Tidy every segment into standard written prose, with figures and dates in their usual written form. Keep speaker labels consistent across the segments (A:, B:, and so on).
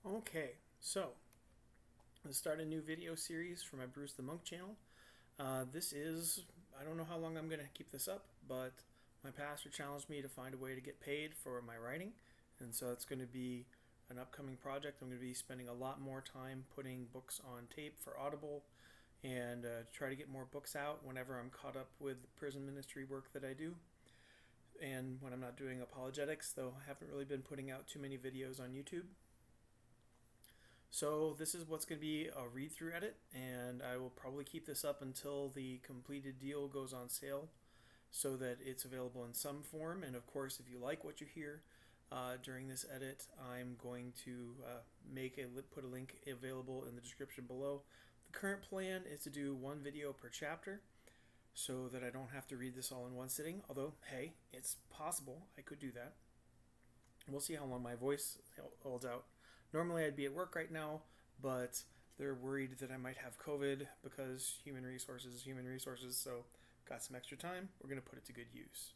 A: Okay, so let's start a new video series for my Bruce the Monk channel. I don't know how long I'm going to keep this up, but my pastor challenged me to find a way to get paid for my writing, and so it's going to be an upcoming project. I'm going to be spending a lot more time putting books on tape for Audible and try to get more books out whenever I'm caught up with the prison ministry work that I do. And when I'm not doing apologetics, though I haven't really been putting out too many videos on YouTube. So this is what's going to be a read-through edit, and I will probably keep this up until the completed deal goes on sale so that it's available in some form. And of course, if you like what you hear during this edit, I'm going to put a link available in the description below. The current plan is to do one video per chapter so that I don't have to read this all in one sitting, although, hey, it's possible I could do that. We'll see how long my voice holds out. Normally I'd be at work right now, but they're worried that I might have COVID because human resources is human resources, so got some extra time. We're going to put it to good use.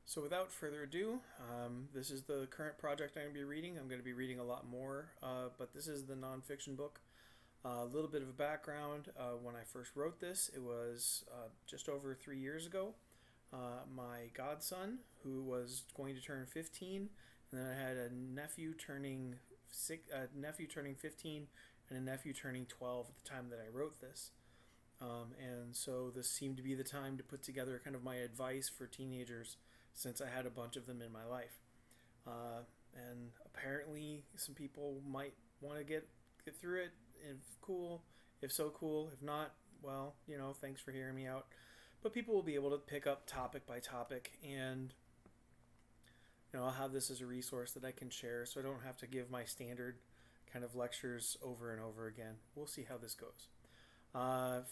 A: So without further ado, this is the current project I'm going to be reading. I'm going to be reading a lot more, but this is the nonfiction book. A little bit of a background. When I first wrote this, it was just over 3 years ago. My godson, who was going to turn 15, and then I had a nephew turning 15 and a nephew turning 12 at the time that I wrote this. And so this seemed to be the time to put together kind of my advice for teenagers since I had a bunch of them in my life. And apparently some people might want to get through it. If cool, if so cool. If not, well, thanks for hearing me out. But people will be able to pick up topic by topic, and I'll have this as a resource that I can share so I don't have to give my standard kind of lectures over and over again. We'll see how this goes.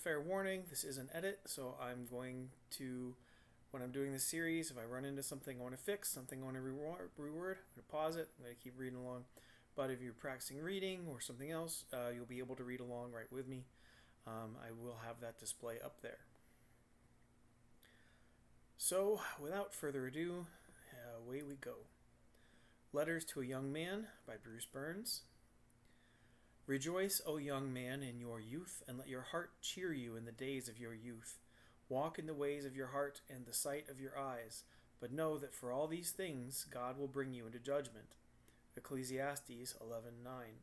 A: Fair warning, this is an edit, so I'm going to, when I'm doing this series, if I run into something I want to fix, something I want to reword, I'm going to pause it, I'm going to keep reading along. But if you're practicing reading or something else, you'll be able to read along right with me. I will have that display up there. So, without further ado, away we go. Letters to a Young Man by Bruce Burns. Rejoice, O young man, in your youth, and let your heart cheer you in the days of your youth. Walk in the ways of your heart and the sight of your eyes, but know that for all these things God will bring you into judgment. Ecclesiastes 11:9.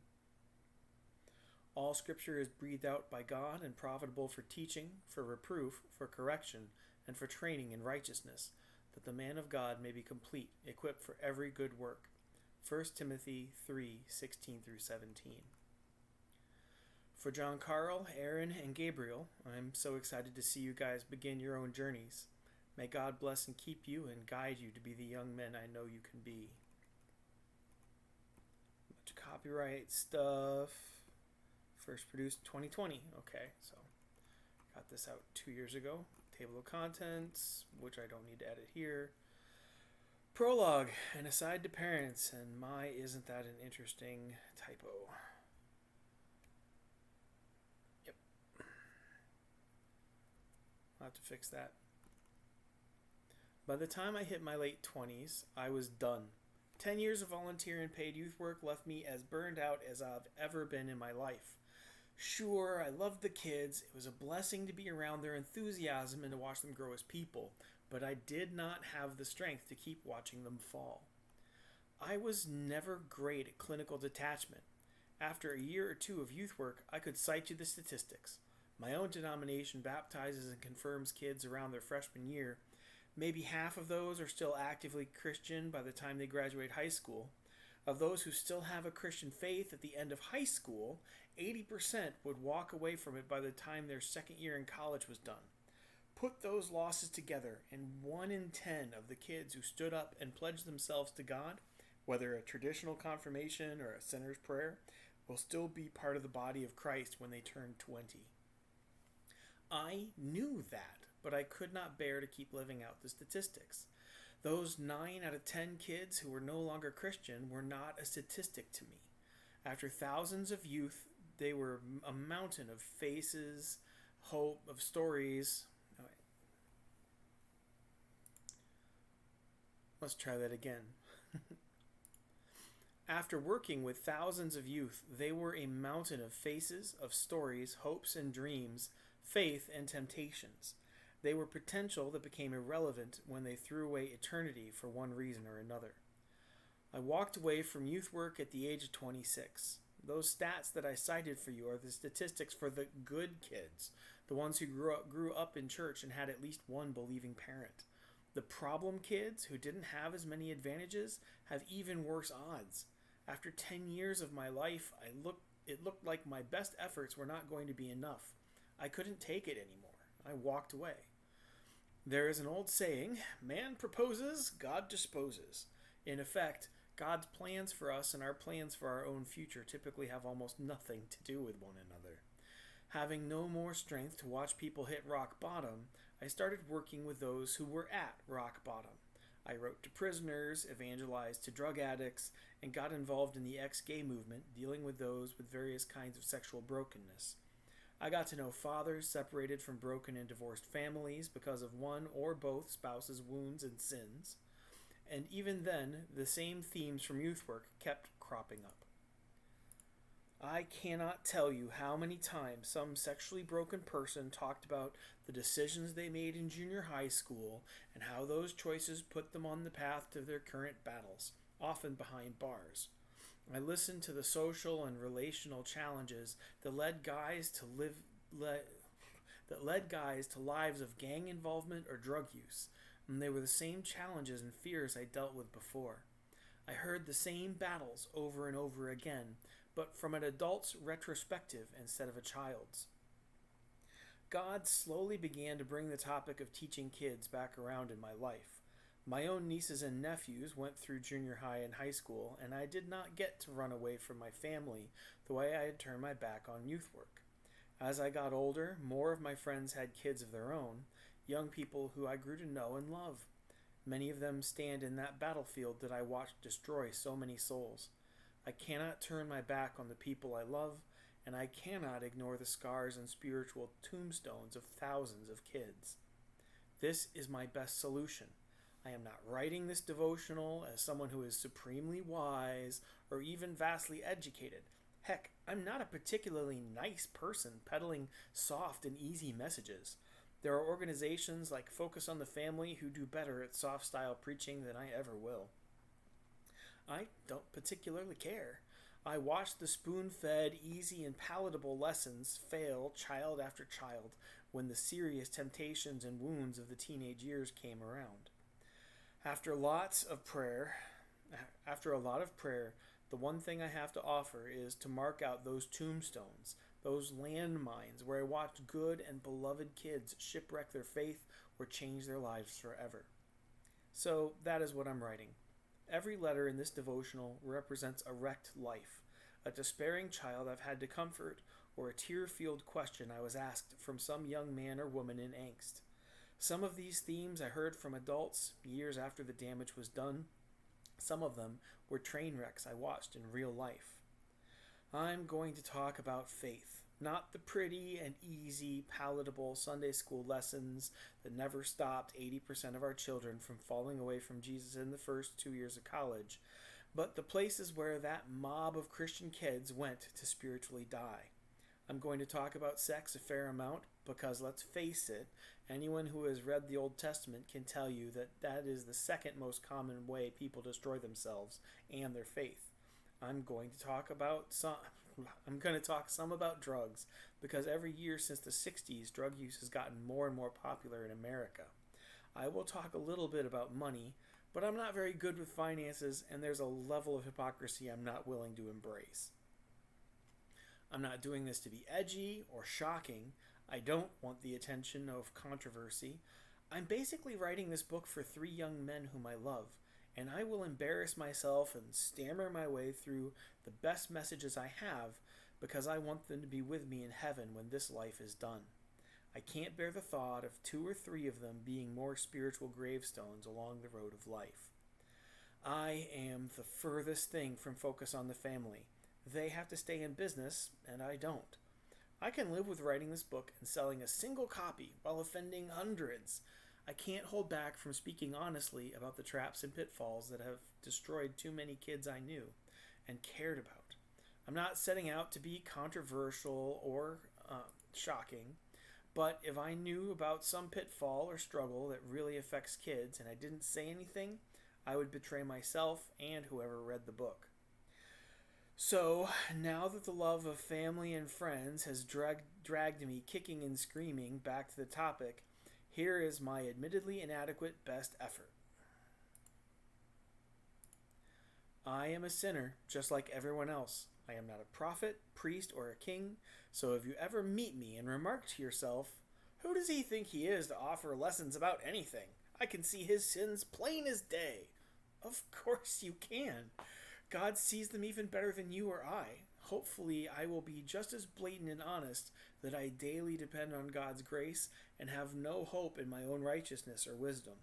A: All Scripture is breathed out by God and profitable for teaching, for reproof, for correction, and for training in righteousness, that the man of God may be complete, equipped for every good work. 1 Timothy 3:16-17. For John Carl, Aaron, and Gabriel, I'm so excited to see you guys begin your own journeys. May God bless and keep you and guide you to be the young men I know you can be. Much copyright stuff. First produced 2020. Okay, so got this out 2 years ago. Table of contents, which I don't need to edit here. Prologue, an aside to parents, and my, isn't that an interesting typo. Yep. I'll have to fix that. By the time I hit my late 20s, I was done. 10 years of volunteer and paid youth work left me as burned out as I've ever been in my life. Sure, I loved the kids. It was a blessing to be around their enthusiasm and to watch them grow as people, but I did not have the strength to keep watching them fall. I was never great at clinical detachment. After a year or two of youth work, I could cite you the statistics. My own denomination baptizes and confirms kids around their freshman year. Maybe half of those are still actively Christian by the time they graduate high school. Of those who still have a Christian faith at the end of high school, 80% would walk away from it by the time their second year in college was done. Put those losses together, and 1 in 10 of the kids who stood up and pledged themselves to God, whether a traditional confirmation or a sinner's prayer, will still be part of the body of Christ when they turn 20. I knew that, but I could not bear to keep living out the statistics. Those 9 out of 10 kids who were no longer Christian were not a statistic to me. After thousands of youth, they were a mountain of faces, hope, of stories. Let's try that again. After working with thousands of youth, they were a mountain of faces, of stories, hopes and dreams, faith and temptations. They were potential that became irrelevant when they threw away eternity for one reason or another. I walked away from youth work at the age of 26. Those stats that I cited for you are the statistics for the good kids, the ones who grew up in church and had at least one believing parent. The problem kids who didn't have as many advantages have even worse odds. After 10 years of my life, it looked like my best efforts were not going to be enough. I couldn't take it anymore. I walked away. There is an old saying, man proposes, God disposes. In effect, God's plans for us and our plans for our own future typically have almost nothing to do with one another. Having no more strength to watch people hit rock bottom, I started working with those who were at rock bottom. I wrote to prisoners, evangelized to drug addicts, and got involved in the ex-gay movement, dealing with those with various kinds of sexual brokenness. I got to know fathers separated from broken and divorced families because of one or both spouses' wounds and sins. And even then, the same themes from youth work kept cropping up. I cannot tell you how many times some sexually broken person talked about the decisions they made in junior high school and how those choices put them on the path to their current battles, often behind bars. I listened to the social and relational challenges that led guys to lives of gang involvement or drug use, and they were the same challenges and fears I dealt with before. I heard the same battles over and over again, but from an adult's retrospective instead of a child's. God slowly began to bring the topic of teaching kids back around in my life. My own nieces and nephews went through junior high and high school, and I did not get to run away from my family the way I had turned my back on youth work. As I got older, more of my friends had kids of their own, young people who I grew to know and love. Many of them stand in that battlefield that I watched destroy so many souls. I cannot turn my back on the people I love, and I cannot ignore the scars and spiritual tombstones of thousands of kids. This is my best solution. I am not writing this devotional as someone who is supremely wise or even vastly educated. Heck, I'm not a particularly nice person peddling soft and easy messages. There are organizations like Focus on the Family who do better at soft-style preaching than I ever will. I don't particularly care. I watched the spoon-fed, easy and palatable lessons fail child after child when the serious temptations and wounds of the teenage years came around. After a lot of prayer, the one thing I have to offer is to mark out those tombstones, those landmines where I watched good and beloved kids shipwreck their faith or change their lives forever. So that is what I'm writing. Every letter in this devotional represents a wrecked life, a despairing child I've had to comfort, or a tear-filled question I was asked from some young man or woman in angst. Some of these themes I heard from adults years after the damage was done. Some of them were train wrecks I watched in real life. I'm going to talk about faith, not the pretty and easy, palatable Sunday school lessons that never stopped 80% of our children from falling away from Jesus in the first 2 years of college, but the places where that mob of Christian kids went to spiritually die. I'm going to talk about sex a fair amount because, let's face it, anyone who has read the Old Testament can tell you that that is the second most common way people destroy themselves and their faith. I'm going to talk some about drugs because every year since the 60s, drug use has gotten more and more popular in America. I will talk a little bit about money, but I'm not very good with finances, and there's a level of hypocrisy I'm not willing to embrace. I'm not doing this to be edgy or shocking. I don't want the attention of controversy. I'm basically writing this book for 3 young men whom I love, and I will embarrass myself and stammer my way through the best messages I have because I want them to be with me in heaven when this life is done. I can't bear the thought of 2 or 3 of them being more spiritual gravestones along the road of life. I am the furthest thing from Focus on the Family. They have to stay in business, and I don't. I can live with writing this book and selling a single copy while offending hundreds. I can't hold back from speaking honestly about the traps and pitfalls that have destroyed too many kids I knew and cared about. I'm not setting out to be controversial or shocking, but if I knew about some pitfall or struggle that really affects kids and I didn't say anything, I would betray myself and whoever read the book. So, now that the love of family and friends has dragged me kicking and screaming back to the topic, here is my admittedly inadequate best effort. I am a sinner, just like everyone else. I am not a prophet, priest, or a king, so if you ever meet me and remark to yourself, "Who does he think he is to offer lessons about anything? I can see his sins plain as day." Of course you can. God sees them even better than you or I. Hopefully, I will be just as blatant and honest that I daily depend on God's grace and have no hope in my own righteousness or wisdom.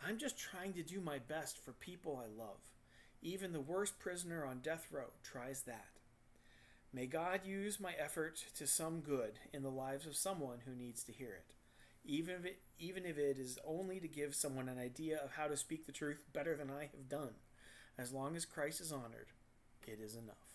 A: I'm just trying to do my best for people I love. Even the worst prisoner on death row tries that. May God use my effort to some good in the lives of someone who needs to hear it, even if it is only to give someone an idea of how to speak the truth better than I have done. As long as Christ is honored, it is enough.